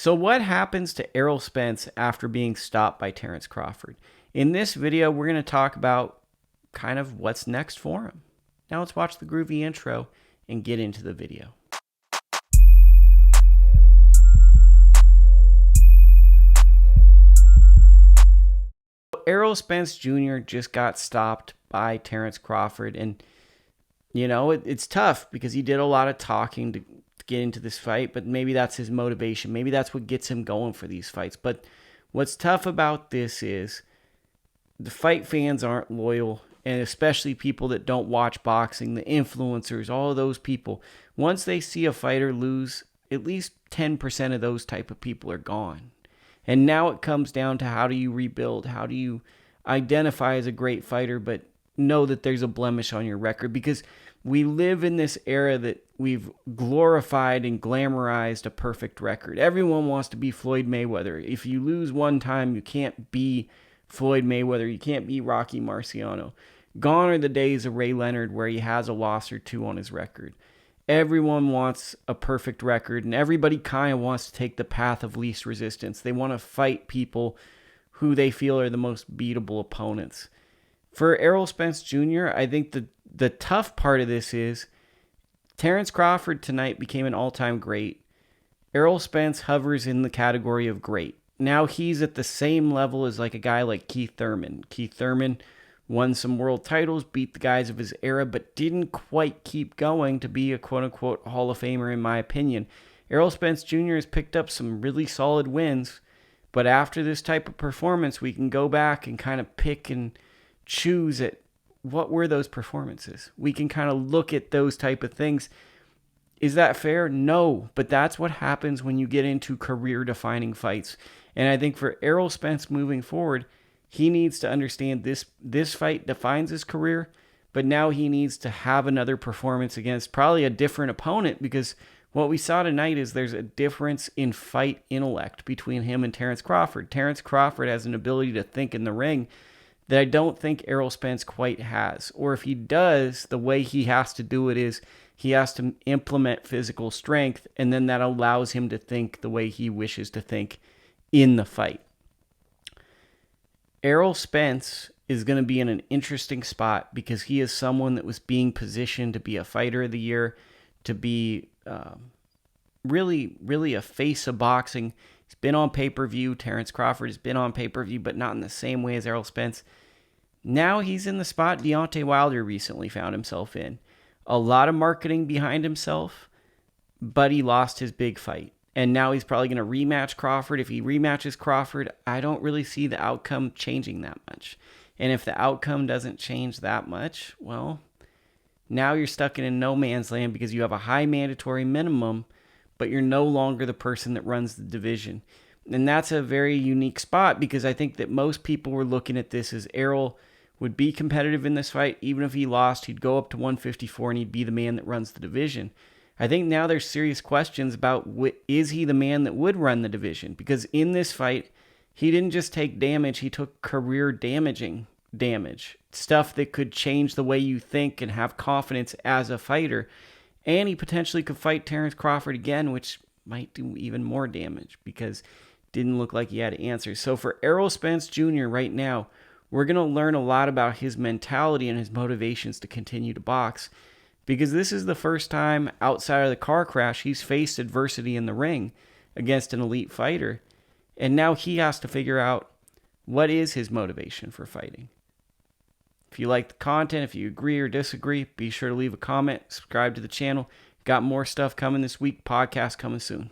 So what happens to Errol Spence after being stopped by Terence Crawford? In this video, we're going to talk about kind of what's next for him. Now let's watch the groovy intro and get into the video. Errol Spence Jr. just got stopped by Terence Crawford, and it's tough because he did a lot of talking to get into this fight, but maybe that's his motivation. Maybe that's what gets him going for these fights. But what's tough about this is the fight fans aren't loyal, and especially people that don't watch boxing, the influencers, all of those people. Once they see a fighter lose, at least 10% of those type of people are gone. And now it comes down to, how do you rebuild? How do you identify as a great fighter but know that there's a blemish on your record? Because we live in this era that we've glorified and glamorized a perfect record. Everyone wants to be Floyd Mayweather. If you lose one time, you can't be Floyd Mayweather. You can't be Rocky Marciano. Gone are the days of Ray Leonard where he has a loss or two on his record. Everyone wants a perfect record, and everybody kind of wants to take the path of least resistance. They want to fight people who they feel are the most beatable opponents. For Errol Spence Jr., I think the tough part of this is Terence Crawford tonight became an all-time great. Errol Spence hovers in the category of great. Now he's at the same level as like a guy like Keith Thurman. Keith Thurman won some world titles, beat the guys of his era, but didn't quite keep going to be a quote-unquote Hall of Famer, in my opinion. Errol Spence Jr. has picked up some really solid wins, but after this type of performance, we can go back and kind of pick and choose at what were those performances. We can kind of look at those type of things. Is that fair? No, but that's what happens when you get into career-defining fights. And I think for Errol Spence moving forward, he needs to understand this fight defines his career, but now he needs to have another performance against probably a different opponent, because what we saw tonight is there's a difference in fight intellect between him and Terence Crawford. Terence Crawford has an ability to think in the ring that I don't think Errol Spence quite has. Or if he does, the way he has to do it is he has to implement physical strength, and then that allows him to think the way he wishes to think in the fight. Errol Spence is going to be in an interesting spot because he is someone that was being positioned to be a fighter of the year, to be really a face of boxing. He's been on pay-per-view. Terence Crawford has been on pay-per-view, but not in the same way as Errol Spence. Now he's in the spot Deontay Wilder recently found himself in. A lot of marketing behind himself, but he lost his big fight. And now he's probably going to rematch Crawford. If he rematches Crawford, I don't really see the outcome changing that much. And if the outcome doesn't change that much, well, now you're stuck in a no man's land because you have a high mandatory minimum, but you're no longer the person that runs the division. And that's a very unique spot, because I think that most people were looking at this as Errol would be competitive in this fight. Even if he lost, he'd go up to 154 and he'd be the man that runs the division. I think now there's serious questions about, is he the man that would run the division? Because in this fight, he didn't just take damage, he took career-damaging damage. Stuff that could change the way you think and have confidence as a fighter. And he potentially could fight Terence Crawford again, which might do even more damage because it didn't look like he had answers. So for Errol Spence Jr. right now, we're going to learn a lot about his mentality and his motivations to continue to box. Because this is the first time outside of the car crash he's faced adversity in the ring against an elite fighter. And now he has to figure out, what is his motivation for fighting. If you like the content, if you agree or disagree, be sure to leave a comment, subscribe to the channel. Got more stuff coming this week, podcast coming soon.